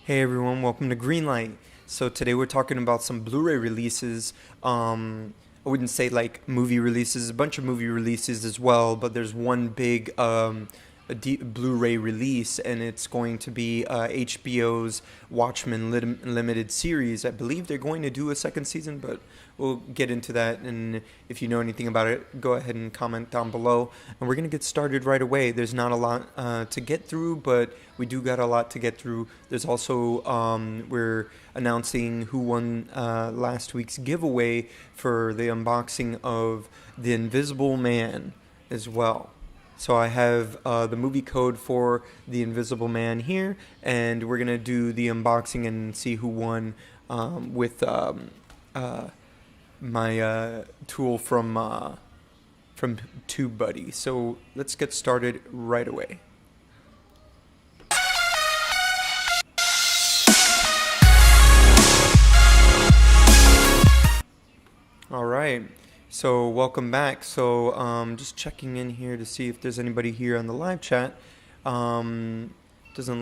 Hey everyone, welcome to Greenlight. So today we're talking about some Blu-ray releases. I wouldn't say like movie releases, a bunch of movie releases as well, but there's one big Blu-ray release, and it's going to be HBO's Watchmen limited series. I believe they're going to do a second season, but we'll get into that. And if you know anything about it, go ahead and comment down below. And we're going to get started right away. There's not a lot to get through, but we do got a lot to get through. There's also, we're announcing who won last week's giveaway for the unboxing of The Invisible Man as well. So I have the movie code for The Invisible Man here, and we're going to do the unboxing and see who won with my tool from TubeBuddy. So let's get started right away. All right. So welcome back. So just checking in here to see if there's anybody here on the live chat. Doesn't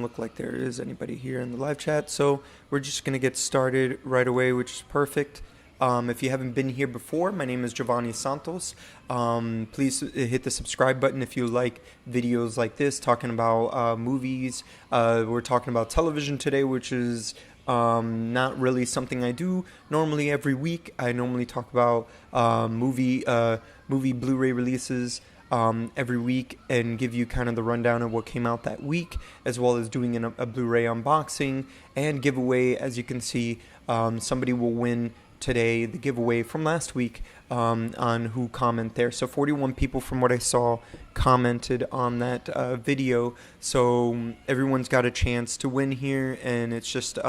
look like there is anybody here in the live chat. So we're just going to get started right away, which is perfect. If you haven't been here before, my name is Jovanni Santos. Please hit the subscribe button if you like videos like this, talking about movies. We're talking about television today, which is not really something I do normally every week. I normally talk about movie Blu-ray releases every week and give you kind of the rundown of what came out that week, as well as doing a Blu-ray unboxing and giveaway. As you can see, somebody will win today the giveaway from last week on who comment there. So 41 people from what I saw commented on that video, so everyone's got a chance to win here, and it's just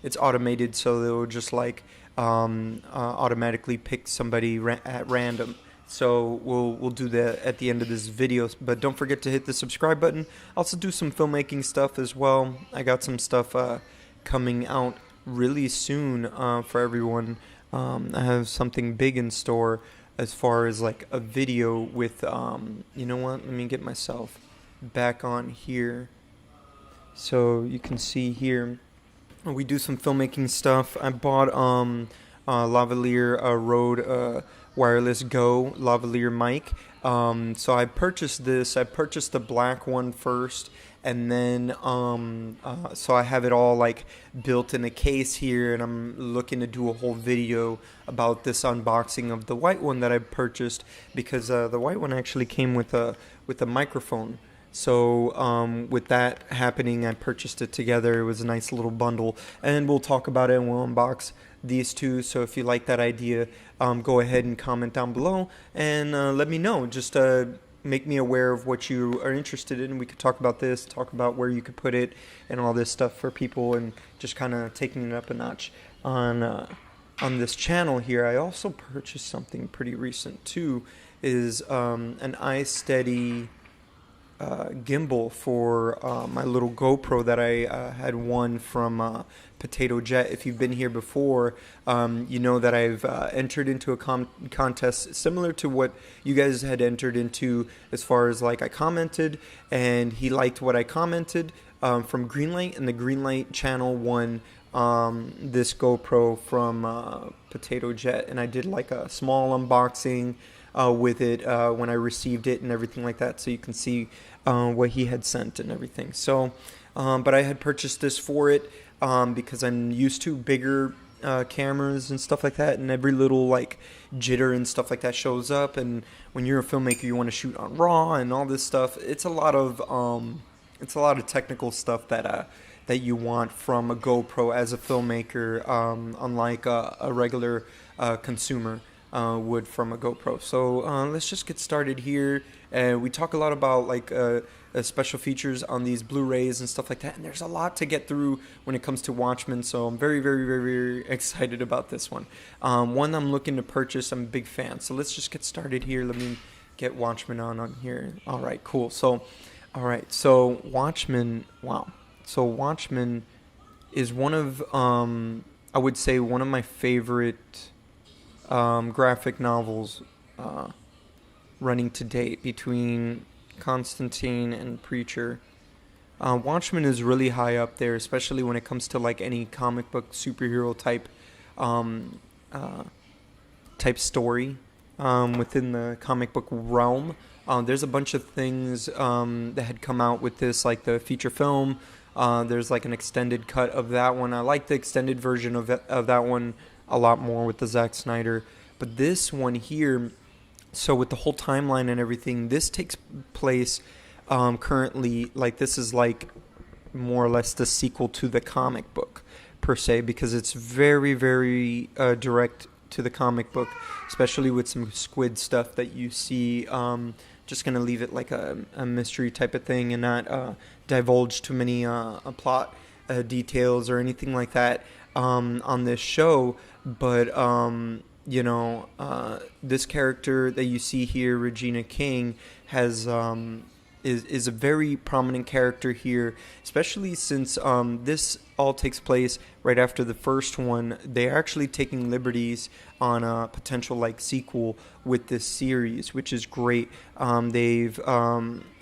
it's automated, so they'll just like automatically pick somebody at random. So we'll do that at the end of this video, but don't forget to hit the subscribe button. Also do some filmmaking stuff as well. I got some stuff coming out really soon for everyone. I have something big in store as far as like a video with you know what, let me get myself back on here so you can see here we do some filmmaking stuff. I bought lavalier Rode wireless Go lavalier mic. So I purchased this. I purchased the black one first, and then so I have it all like built in a case here, and I'm looking to do a whole video about this unboxing of the white one that I purchased, because the white one actually came with a microphone. So with that happening, I purchased it together. It was a nice little bundle, and we'll talk about it and we'll unbox these two. So if you like that idea, go ahead and comment down below and let me know. Just make me aware of what you are interested in. We could talk about this, talk about where you could put it and all this stuff for people, and just kind of taking it up a notch on this channel here. I also purchased something pretty recent too, is an iSteady gimbal for my little GoPro that I had won from Potato Jet. If you've been here before, you know that I've entered into a contest similar to what you guys had entered into, as far as like I commented and he liked what I commented from Greenlight, and the Greenlight channel won this GoPro from Potato Jet, and I did like a small unboxing with it when I received it and everything like that, so you can see what he had sent and everything. So but I had purchased this for it because I'm used to bigger cameras and stuff like that, and every little like jitter and stuff like that shows up, and when you're a filmmaker you want to shoot on RAW and all this stuff. It's a lot of technical stuff that you want from a GoPro as a filmmaker, unlike a regular consumer would from a GoPro. So let's just get started here. We talk a lot about like special features on these Blu-rays and stuff like that, and there's a lot to get through when it comes to Watchmen, so I'm very, very, very, very excited about this one. One I'm looking to purchase. I'm a big fan. So let's just get started here. Let me get Watchmen on here. All right, cool. So Watchmen, wow. So Watchmen is one of, I would say, one of my favorite graphic novels running to date between Constantine and Preacher. Watchmen is really high up there, especially when it comes to like any comic book superhero um, uh, type story within the comic book realm. There's a bunch of things that had come out with this, like the feature film. There's like an extended cut of that one. I like the extended version of that one a lot more with the Zack Snyder. But this one here, so with the whole timeline and everything, this takes place currently, like this is like more or less the sequel to the comic book per se, because it's very, very direct to the comic book, especially with some squid stuff that you see. Just gonna leave it like a mystery type of thing and not divulge too many plot details or anything like that on this show. But this character that you see here, Regina King, has is a very prominent character here, especially since this all takes place right after the first one. They're actually taking liberties on a potential like sequel with this series, which is great. They've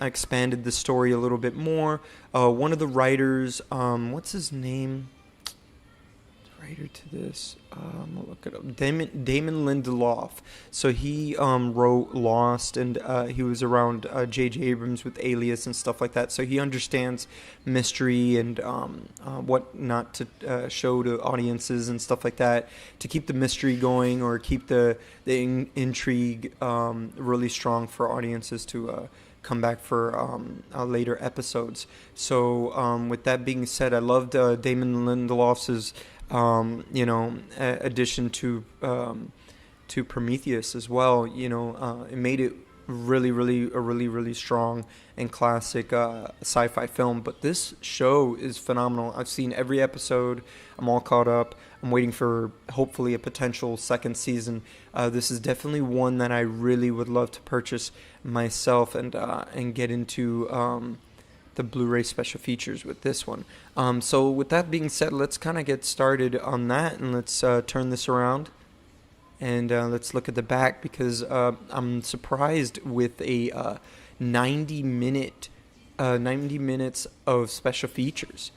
expanded the story a little bit more. One of the writers, what's his name? Writer to this, I'll look it up. Damon Lindelof. So he wrote Lost, and he was around J.J. Abrams with Alias and stuff like that. So he understands mystery and what not to show to audiences and stuff like that to keep the mystery going or keep the intrigue really strong for audiences to come back for later episodes. So with that being said, I loved Damon Lindelof's addition to Prometheus as well. It made it really strong and classic sci-fi film. But this show is phenomenal. I've seen every episode. I'm all caught up. I'm waiting for hopefully a potential second season. This is definitely one that I really would love to purchase myself and get into the Blu-ray special features with this one. So with that being said, let's kind of get started on that, and let's turn this around and let's look at the back, because I'm surprised with a 90 minutes of special features,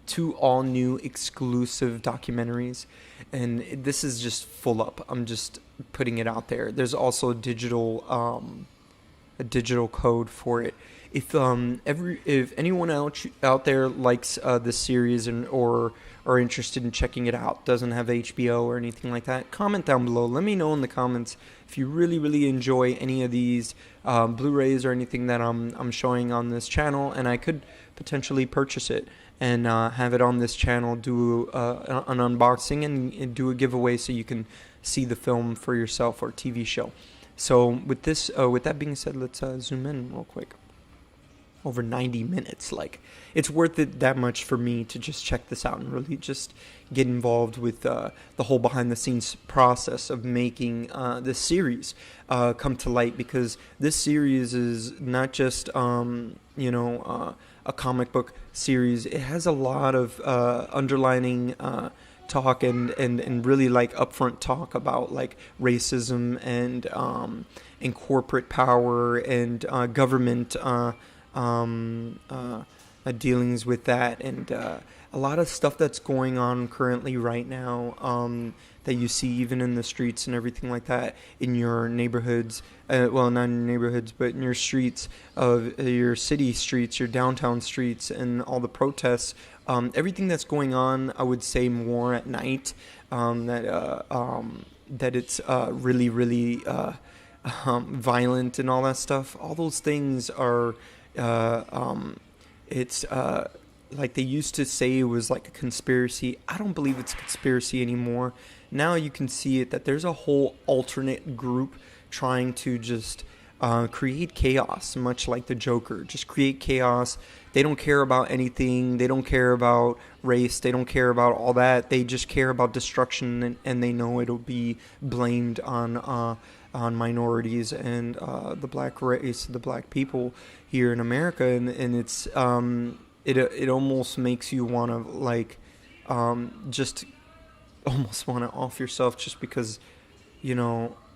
2 all new exclusive documentaries, and this is just full up. I'm just putting it out there. There's also a digital code for it. If anyone out there likes this series or are interested in checking it out, doesn't have HBO or anything like that, comment down below. Let me know in the comments if you really enjoy any of these Blu-rays or anything that I'm showing on this channel, and I could potentially purchase it and have it on this channel, do an unboxing and do a giveaway so you can see the film for yourself or TV show. So with that being said, let's zoom in real quick. Over 90 minutes. Like, it's worth it that much for me to just check this out and really just get involved with the whole behind the scenes process of making this series come to light, because this series is not just a comic book series. It has a lot of underlining talk and really like upfront talk about like racism and corporate power and government dealings with that, and a lot of stuff that's going on currently right now that you see even in the streets and everything like that in your neighborhoods, well, not in your neighborhoods, but in your streets of your city streets, your downtown streets, and all the protests, everything that's going on. I would say more at night, that it's really violent and all that stuff. All those things are it's like they used to say it was like a conspiracy. I don't believe it's a conspiracy anymore. Now you can see it that there's a whole alternate group trying to just create chaos, much like the Joker. Just create chaos. They don't care about anything. They don't care about race. They don't care about all that. They just care about destruction, and they know it'll be blamed on minorities and the black race, the black people here in America, and it's it almost makes you want to like just almost want to off yourself, just because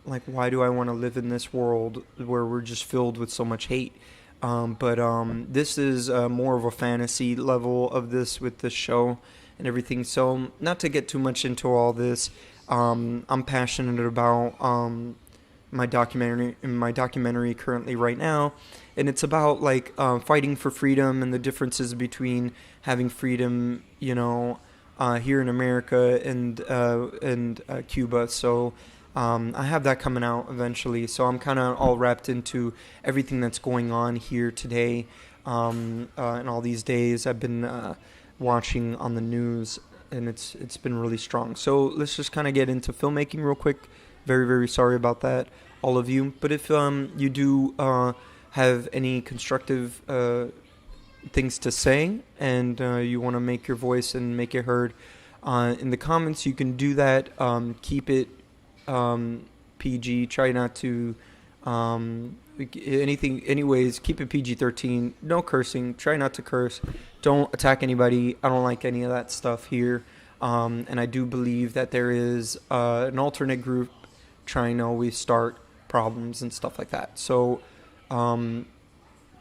like, why do I want to live in this world where we're just filled with so much hate? But this is more of a fantasy level of this with the show and everything. So not to get too much into all this, I'm passionate about my documentary currently right now, and it's about like fighting for freedom and the differences between having freedom, here in America and Cuba. So I have that coming out eventually. So I'm kind of all wrapped into everything that's going on here today, and all these days I've been watching on the news, and it's been really strong. So let's just kind of get into filmmaking real quick. Very, very sorry about that, all of you. But if you do have any constructive things to say, and you want to make your voice and make it heard in the comments, you can do that. Keep it PG. Try not to anyways, keep it PG-13. No cursing. Try not to curse. Don't attack anybody. I don't like any of that stuff here. And I do believe that there is an alternate group trying to always start problems and stuff like that. So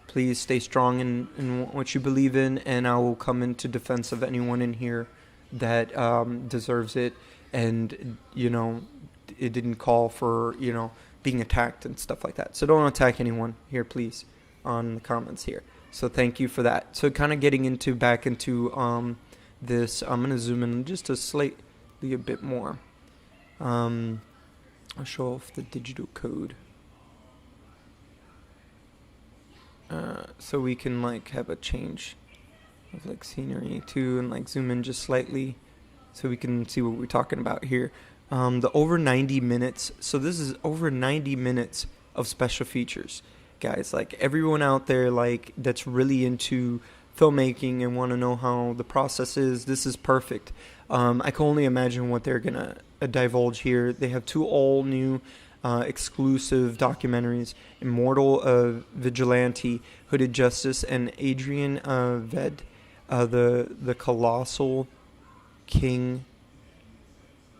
please stay strong in what you believe in, and I will come into defense of anyone in here that deserves it, and it didn't call for being attacked and stuff like that. So don't attack anyone here, please, on the comments here. So thank you for that. So kind of getting back into this, I'm gonna zoom in just a bit more. I'll show off the digital code. So we can have a change of scenery too, and zoom in just slightly so we can see what we're talking about here. The over 90 minutes. So this is over 90 minutes of special features, guys. Everyone out there that's really into filmmaking and want to know how the process is, this is perfect. I can only imagine what they're gonna divulge here. They have 2 all new exclusive documentaries: Immortal Vigilante, Hooded Justice, and Adrian Ved, the Colossal King.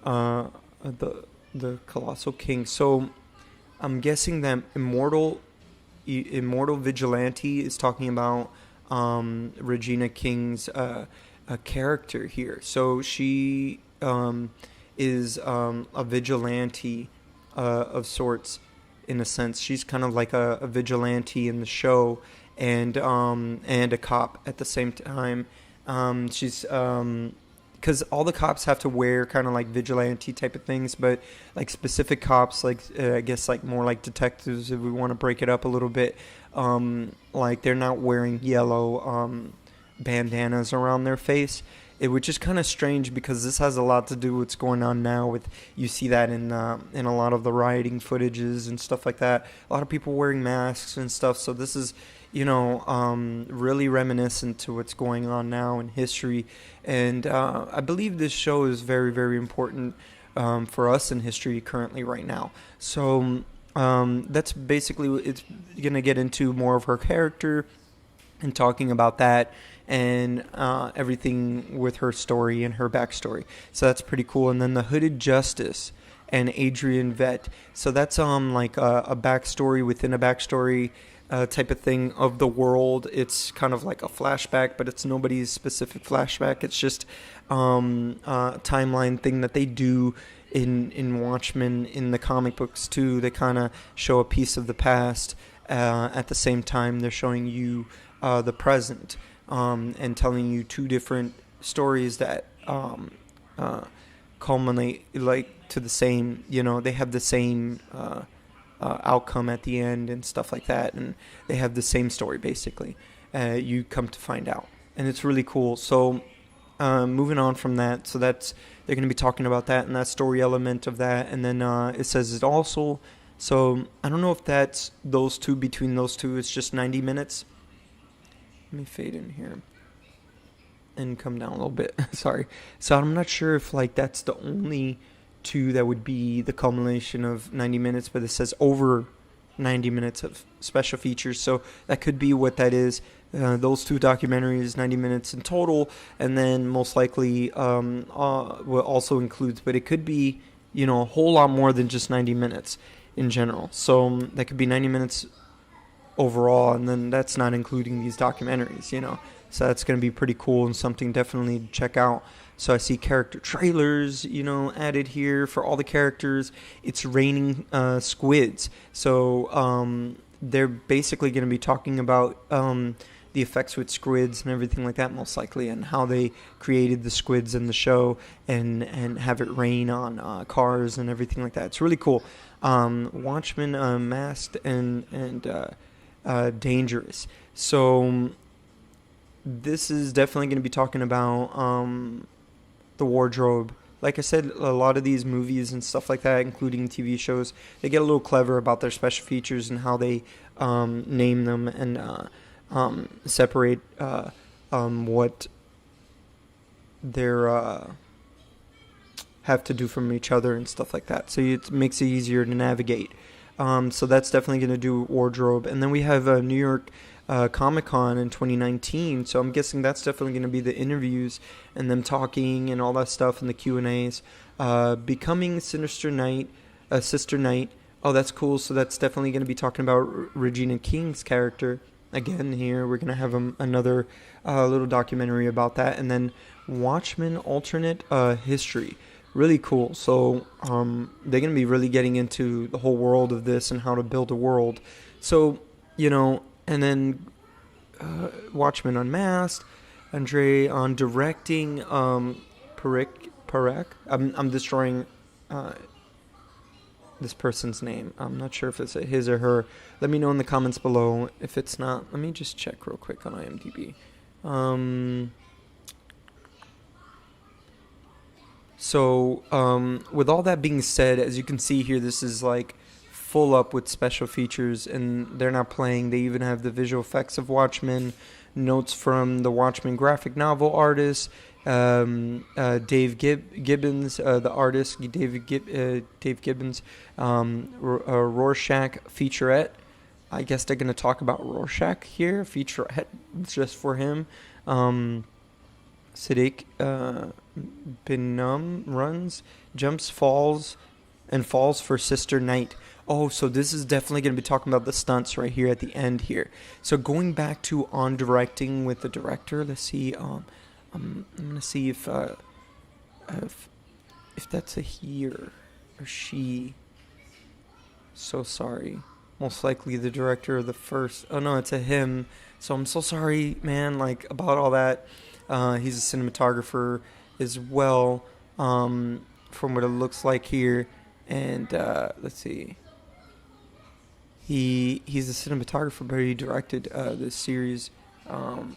The Colossal King. So I'm guessing that Immortal Vigilante is talking about Regina King's a character here. So she is a vigilante of sorts, in a sense. She's kind of like a vigilante in the show, and a cop at the same time. She's because all the cops have to wear kind of vigilante type of things, but specific cops, I guess more like detectives, if we want to break it up a little bit, they're not wearing yellow bandanas around their face, which is kind of strange because this has a lot to do with what's going on now. You see that in a lot of the rioting footages and stuff like that. A lot of people wearing masks and stuff. So this is really reminiscent to what's going on now in history. And I believe this show is very, very important for us in history currently right now. So that's basically, it's going to get into more of her character and talking about that and everything with her story and her backstory. So that's pretty cool. And then the Hooded Justice and Adrian Vet. So that's a backstory within a backstory type of thing of the world. It's kind of like a flashback, but it's nobody's specific flashback. It's just a timeline thing that they do in Watchmen in the comic books too. They kind of show a piece of the past at the same time they're showing you the present, and telling you 2 different stories that culminate to the same, they have the same outcome at the end and stuff like that, and they have the same story basically. You come to find out, and it's really cool. So moving on from that, so they're going to be talking about that and that story element of that, and then it says it also. So I don't know if that's between those two it's just 90 minutes. Let me fade in here and come down a little bit. Sorry. So I'm not sure if that's the only 2 that would be the culmination of 90 minutes, but it says over 90 minutes of special features. So that could be what that is. Those 2 documentaries, 90 minutes in total, and then most likely will also includes, but it could be, a whole lot more than just 90 minutes in general. So that could be 90 minutes overall, and then that's not including these documentaries, So that's going to be pretty cool and something definitely to check out. So I see character trailers, added here for all the characters. It's raining squids. So they're basically going to be talking about the effects with squids and everything like that, most likely, and how they created the squids in the show and have it rain on cars and everything like that. It's really cool. Watchmen, masked and dangerous. So this is definitely going to be talking about the wardrobe. Like I said, a lot of these movies and stuff like that, including TV shows, they get a little clever about their special features and how they name them and separate what they're have to do from each other and stuff like that. So it makes it easier to navigate. So that's definitely going to do wardrobe. And then we have New York Comic-Con in 2019. So I'm guessing that's definitely going to be the interviews and them talking and all that stuff and the Q&As. Becoming Sister Knight. Oh, that's cool. So that's definitely going to be talking about Regina King's character. Again, here we're going to have another little documentary about that. And then Watchmen Alternate History. Really cool. So they're going to be really getting into the whole world of this and how to build a world. So, and then Watchmen Unmasked, Andre on directing, Parekh. I'm destroying this person's name. I'm not sure if it's his or her. Let me know in the comments below. If it's not, let me just check real quick on IMDb. So with all that being said, as you can see here, this is like full up with special features, and they're not playing. They even have the visual effects of Watchmen, notes from the Watchmen graphic novel artist, Dave Gibbons, the artist, Dave Gibbons, Rorschach featurette. I guess they're going to talk about Rorschach here, featurette just for him. Siddiq Binum runs, jumps, falls for Sister Knight. Oh, so this is definitely going to be talking about the stunts right here at the end here. So going back to on directing with the director, let's see. I'm gonna see if that's a he or she. So sorry. Most likely the director of the first. Oh no, it's a him. So I'm so sorry, man. Like about all that. He's a cinematographer as well, from what it looks like here. And let's see. He's a cinematographer, but he directed this series, and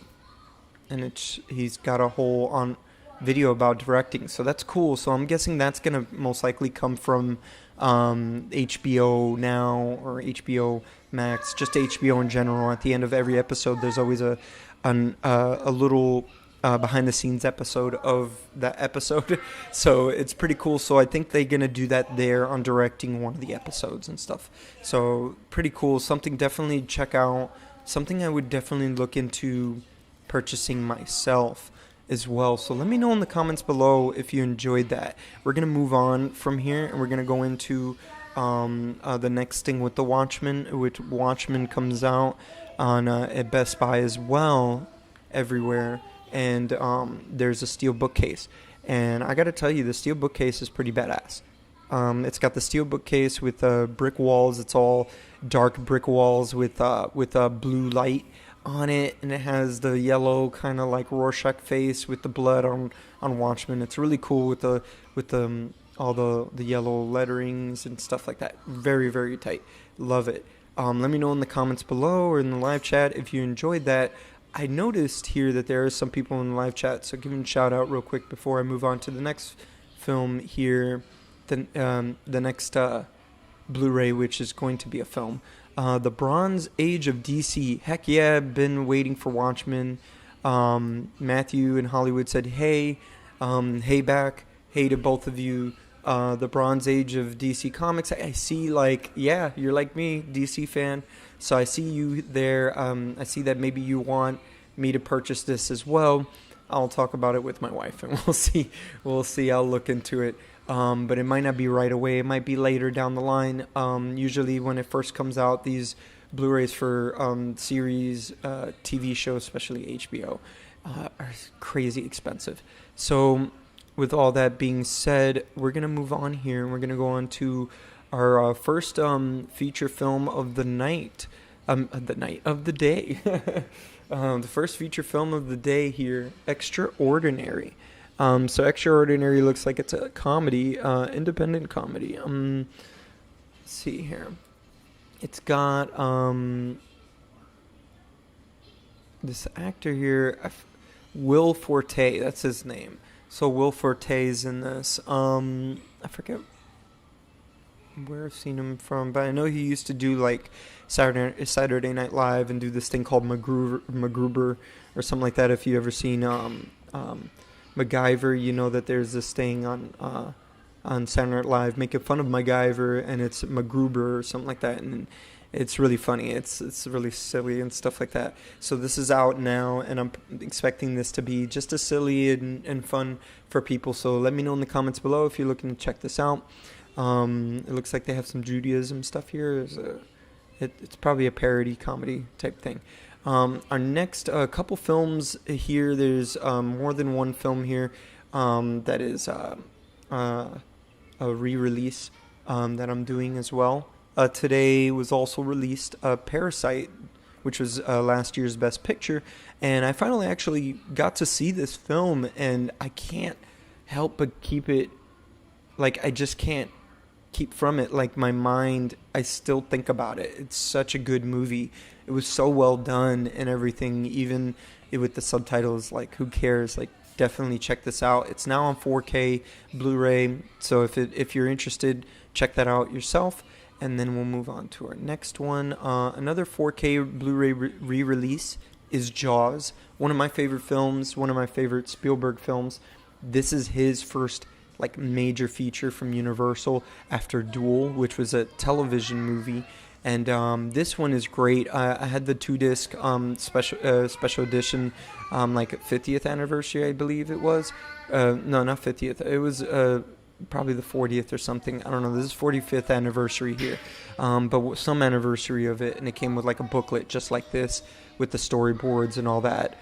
he's got a whole on video about directing. So that's cool. So I'm guessing that's gonna most likely come from HBO now or HBO Max, just HBO in general. At the end of every episode, there's always a little behind the scenes episode of that episode. So it's pretty cool. So I think they're going to do that there on directing one of the episodes and stuff. So pretty cool. Something definitely check out. Something I would definitely look into purchasing myself as well. So let me know in the comments below if you enjoyed that. We're going to move on from here and we're going to go into the next thing with the Watchmen, which Watchmen comes out on at Best Buy as well, everywhere. And there's a steel bookcase. And I got to tell you, the steel bookcase is pretty badass. It's got the steel bookcase with brick walls. It's all dark brick walls with blue light on it. And it has the yellow kind of like Rorschach face with the blood on Watchmen. It's really cool with all the yellow letterings and stuff like that. Very, very tight. Love it. Let me know in the comments below or in the live chat if you enjoyed that. I noticed here that there are some people in the live chat, so give them a shout out real quick before I move on to the next film here, the next Blu-ray, which is going to be a film. The Bronze Age of DC. Heck yeah, been waiting for Watchmen. Matthew in Hollywood said, hey back, hey to both of you. The Bronze Age of DC Comics. I see, like, yeah, you're like me, DC fan. So I see you there. I see that maybe you want me to purchase this as well. I'll talk about it with my wife, and we'll see. I'll look into it. But it might not be right away. It might be later down the line. Usually when it first comes out, these Blu-rays for series, TV shows, especially HBO, are crazy expensive. So with all that being said, we're going to move on here, and we're going to go on to our first feature film of the night. Of the day. The first feature film of the day here, Extraordinary. So Extraordinary looks like it's a comedy, independent comedy. Let's see here. It's got this actor here, Will Forte. That's his name. So Will Forte's in this. I forget where I've seen him from, but I know he used to do like Saturday Night Live and do this thing called MacGruber or something like that. If you ever seen MacGyver, you know that there's this thing on Saturday Night Live making fun of MacGyver, and it's MacGruber or something like that, and it's really funny. It's really silly and stuff like that. So this is out now, and I'm expecting this to be just as silly and fun for people. So let me know in the comments below if you're looking to check this out. It looks like they have some Judaism stuff here. It's probably a parody comedy type thing. Our next couple films here, there's more than one film here that is a re-release that I'm doing as well. Today was also released Parasite, which was last year's Best Picture, and I finally actually got to see this film, and I can't help but keep it, like, I just can't keep from it. Like, my mind, I still think about it. It's such a good movie. It was so well done and everything, even with the subtitles. Like, who cares? Like, definitely check this out. It's now on 4K Blu-ray, so if you're interested, check that out yourself. And then we'll move on to our next one. Another 4K Blu-ray re-release is Jaws. One of my favorite films, one of my favorite Spielberg films. This is his first like major feature from Universal after Duel, which was a television movie. And this one is great. I had the 2-disc special edition, like 50th anniversary, I believe it was. No, not 50th. It was probably the 40th or something. I don't know. This is 45th anniversary here, but some anniversary of it, and it came with like a booklet just like this with the storyboards and all that.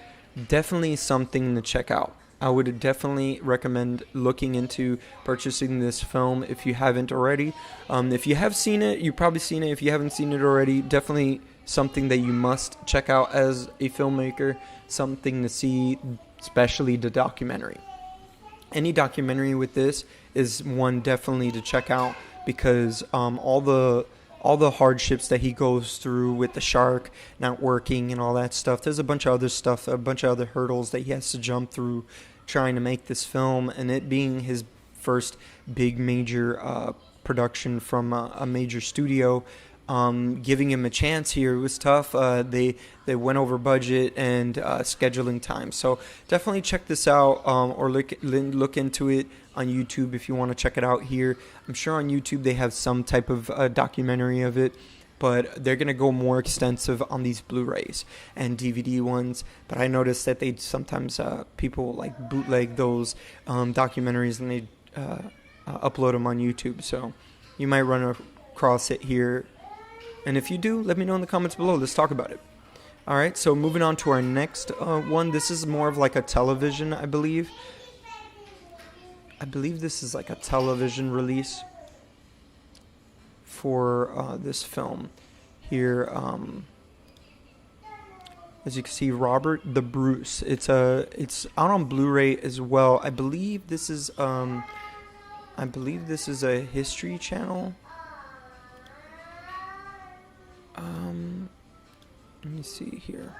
Definitely something to check out. I would definitely recommend looking into purchasing this film if you haven't already. If you have seen it, you've probably seen it. If you haven't seen it already, definitely something that you must check out as a filmmaker, something to see, especially the documentary. Any documentary with this is one definitely to check out, because all the hardships that he goes through with the shark not working and all that stuff. There's a bunch of other stuff, a bunch of other hurdles that he has to jump through trying to make this film, and it being his first big major production from a major studio. Giving him a chance here, it was tough. They went over budget and scheduling time. So definitely check this out, or look into it on YouTube if you want to check it out here. I'm sure on YouTube they have some type of documentary of it, but they're going to go more extensive on these Blu-rays and DVD ones. But I noticed that they sometimes people like bootleg those documentaries, and they upload them on YouTube. So you might run across it here. And if you do, let me know in the comments below. Let's talk about it. All right, so moving on to our next one. This is more of like a television, I believe. I believe this is like a television release for this film here. As you can see, Robert the Bruce. It's out on Blu-ray as well. I believe this is a History Channel. Let me see here.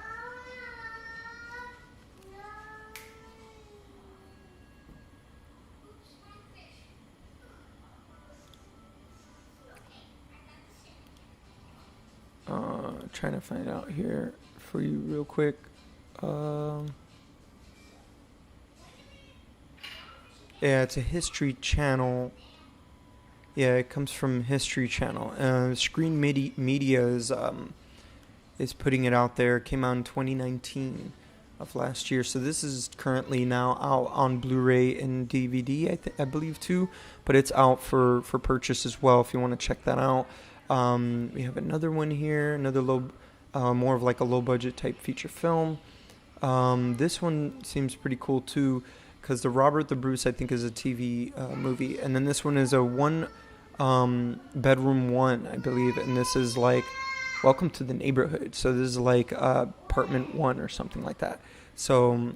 Trying to find out here for you real quick. Yeah, it's a History Channel. Yeah, it comes from History Channel. Screen Media is putting it out there. It came out in 2019 of last year. So this is currently now out on Blu-ray and DVD, I believe too. But it's out for purchase as well if you want to check that out. We have another one here, another more of like a low budget type feature film. This one seems pretty cool too, because the Robert the Bruce I think is a TV movie, and then this one is a one bedroom one, I believe, and this is like Welcome to the Neighborhood. So this is like apartment one or something like that. So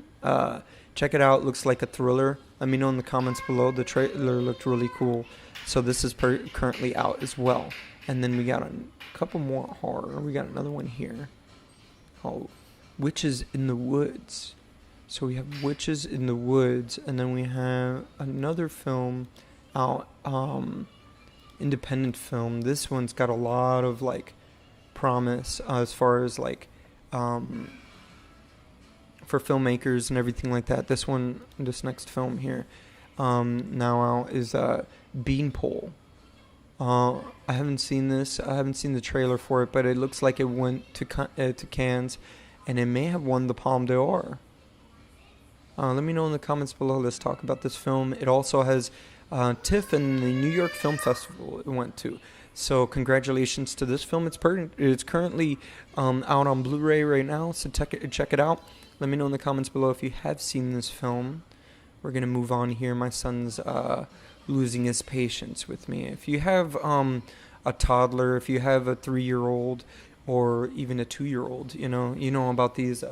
check it out. Looks like a thriller. Let me know in the comments below. The trailer looked really cool. So this is currently out as well. And then we got a couple more horror. We got another one here. Oh, Witches in the Woods. So we have Witches in the Woods, and then we have another film out, independent film. This one's got a lot of like promise as far as like for filmmakers and everything like that. This next film here now out is Beanpole. I haven't seen this. I haven't seen the trailer for it, but it looks like it went to Cannes, and it may have won the Palme d'Or. Let me know in the comments below. Let's talk about this film. It also has TIFF and the New York Film Festival it went to. So congratulations to this film. It's currently out on Blu-ray right now, so check it out. Let me know in the comments below if you have seen this film. We're going to move on here. My son's losing his patience with me. If you have a toddler, if you have a 3-year-old or even a 2-year-old, you know about these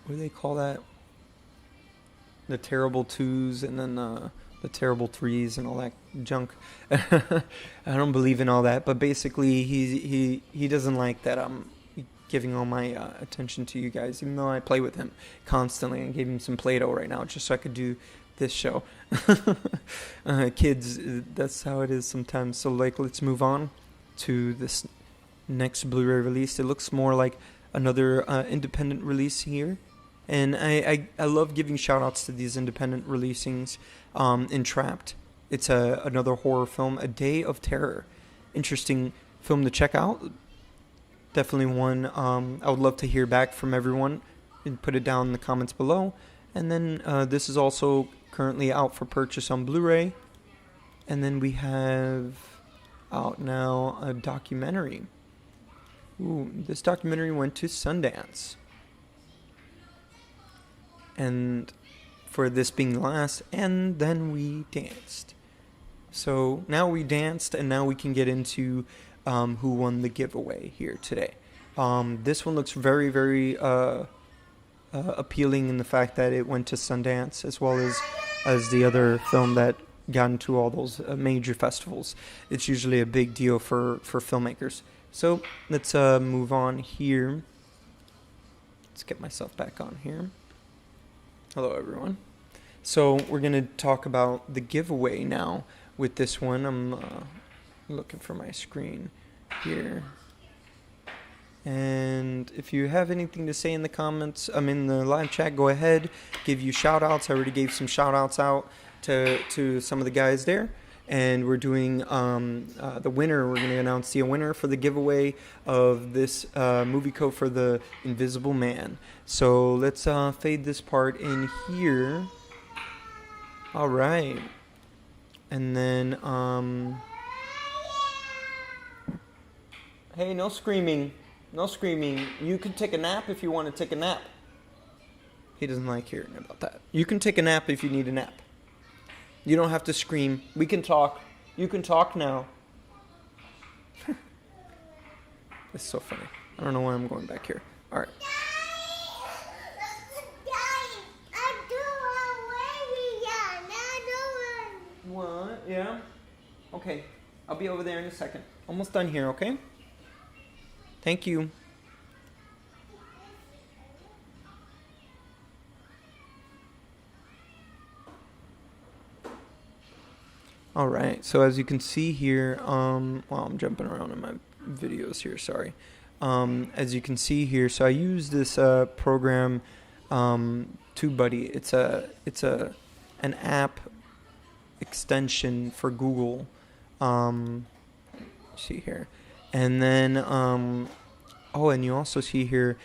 what do they call that? The terrible 2s and then the terrible 3s and all that junk. I don't believe in all that, but basically he doesn't like that I'm giving all my attention to you guys, even though I play with him constantly. I gave him some Play-Doh right now just so I could do this show. Kids, that's how it is sometimes. So like, let's move on to this next Blu-ray release. It looks more like another independent release here. And I love giving shout-outs to these independent releasings. Entrapped. It's another horror film, A Day of Terror. Interesting film to check out. Definitely one I would love to hear back from everyone. And put it down in the comments below. And then this is also currently out for purchase on Blu-ray. And then we have out now a documentary. Ooh, this documentary went to Sundance. And for this being the last, and then we danced. So now we danced, and now we can get into who won the giveaway here today. This one looks very, very appealing in the fact that it went to Sundance, as well as the other film that got into all those major festivals. It's usually a big deal for filmmakers. So let's move on here. Let's get myself back on here. Hello, everyone. So we're going to talk about the giveaway now with this one. I'm looking for my screen here. And if you have anything to say in the comments, I'm in the live chat, go ahead. Give you shout-outs. I already gave some shout-outs out to some of the guys there. And we're doing the winner. We're going to announce the winner for the giveaway of this movie code for The Invisible Man. So let's fade this part in here. All right. And then, hey, no screaming. No screaming. You can take a nap if you want to take a nap. He doesn't like hearing about that. You can take a nap if you need a nap. You don't have to scream. We can talk. You can talk now. It's so funny. I don't know why I'm going back here. All right. What? Yeah? Okay. I'll be over there in a second. Almost done here, okay? Thank you. All right, so as you can see here, well, I'm jumping around in my videos here, sorry. As you can see here, so I use this program, TubeBuddy. It's an app extension for Google. See here, and then oh, and you also see here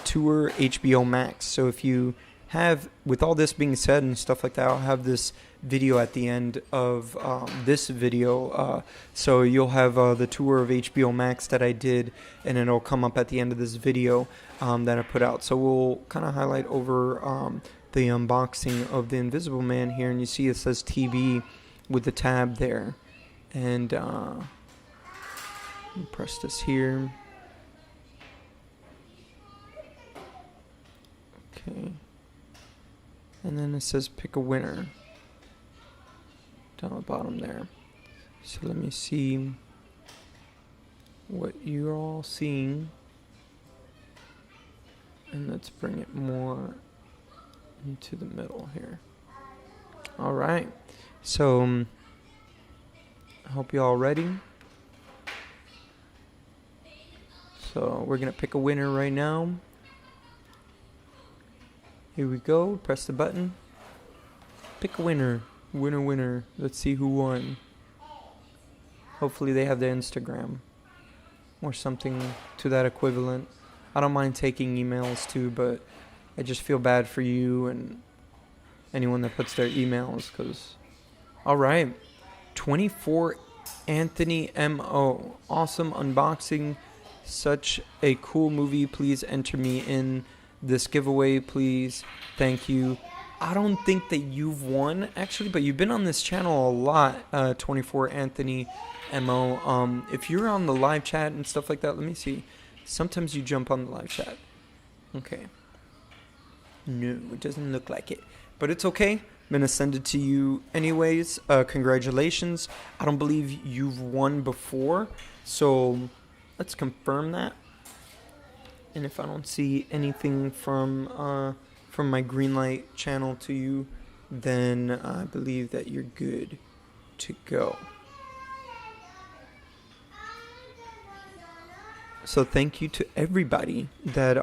Tour HBO Max. So if you have, with all this being said and stuff like that, I'll have this video at the end of this video. So you'll have the tour of HBO Max that I did, and it'll come up at the end of this video that I put out. So we'll kind of highlight over the unboxing of the Invisible Man here, and you see it says TV with the tab there. And press this here. Okay. And then it says pick a winner down the bottom there. So let me see what you're all seeing. And let's bring it more into the middle here. All right. So I hope you're all ready. So we're going to pick a winner right now. Here we go. Press the button. Pick a winner. Winner, winner. Let's see who won. Hopefully they have their Instagram or something to that equivalent. I don't mind taking emails too, but I just feel bad for you and anyone that puts their emails, because... All right. 24 Anthony M.O. Awesome unboxing. Such a cool movie. Please enter me in this giveaway, please. Thank you. I don't think that you've won, actually, but you've been on this channel a lot, 24 Anthony M.O. If you're on the live chat and stuff like that, let me see. Sometimes you jump on the live chat. Okay. No, it doesn't look like it. But it's okay. I'm going to send it to you anyways. Congratulations. I don't believe you've won before, so let's confirm that. And if I don't see anything from my Greenlight channel to you, then I believe that you're good to go. So thank you to everybody that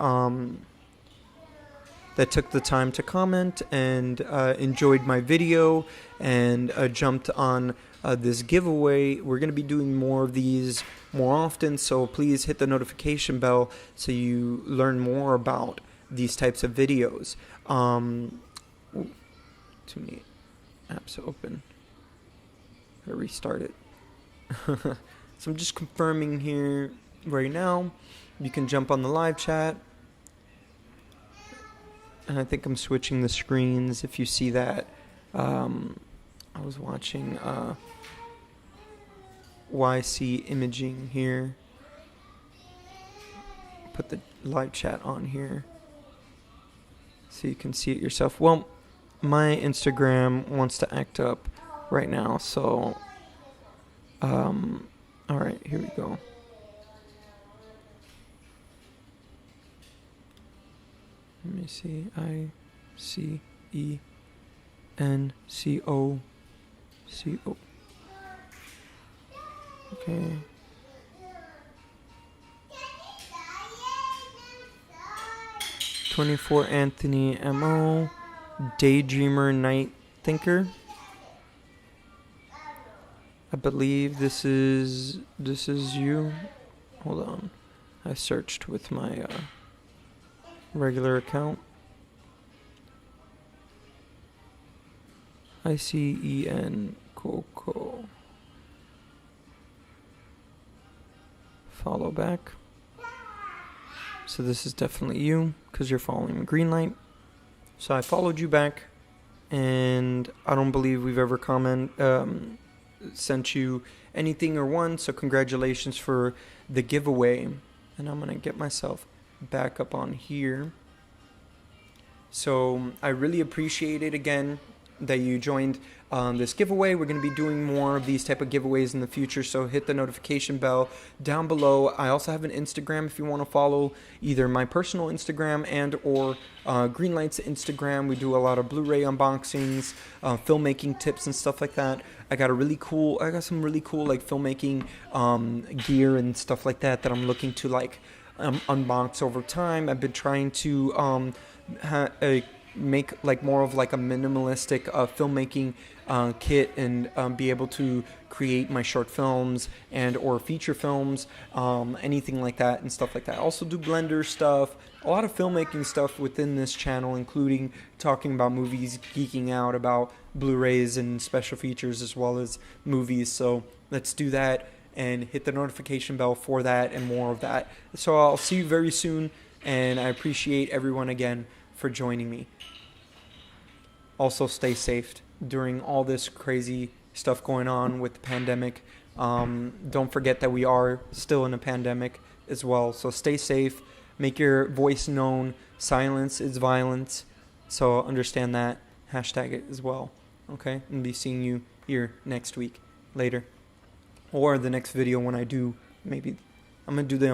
that took the time to comment and enjoyed my video and jumped on this giveaway. We're going to be doing more of these more often, so please hit the notification bell so you learn more about these types of videos. Too many apps open. Gotta restart it. So I'm just confirming here right now. You can jump on the live chat. And I think I'm switching the screens if you see that. I was watching YC Imaging here. Put the live chat on here so you can see it yourself. Well, my Instagram wants to act up right now, so alright, here we go. Let me see. ICENCOCO. Okay. "24 Anthony M.O. Daydreamer Night Thinker." I believe this is you. Hold on. I searched with my regular account. ICEN Coco. Follow back. So this is definitely you because you're following Greenlight. So I followed you back, and I don't believe we've ever sent you anything or won. So congratulations for the giveaway. And I'm gonna get myself back up on here. So I really appreciate it again that you joined this giveaway. We're going to be doing more of these type of giveaways in the future, so hit the notification bell down below. I also have an Instagram if you want to follow either my personal Instagram and or Greenlight's Instagram. We do a lot of Blu-ray unboxings, filmmaking tips and stuff like that. I got some really cool like filmmaking gear and stuff like that I'm looking to like unbox over time. I've been trying to make like more of like a minimalistic filmmaking kit, and be able to create my short films and or feature films, anything like that and stuff like that. I also do Blender stuff, a lot of filmmaking stuff within this channel, including talking about movies, geeking out about Blu-rays and special features as well as movies. So let's do that and hit the notification bell for that and more of that. So I'll see you very soon, and I appreciate everyone again for joining me. Also, stay safe during all this crazy stuff going on with the pandemic. Don't forget that we are still in a pandemic as well. So stay safe. Make your voice known. Silence is violence. So understand that. Hashtag it as well. Okay? And be seeing you here next week. Later. Or the next video when I do, maybe, I'm going to do the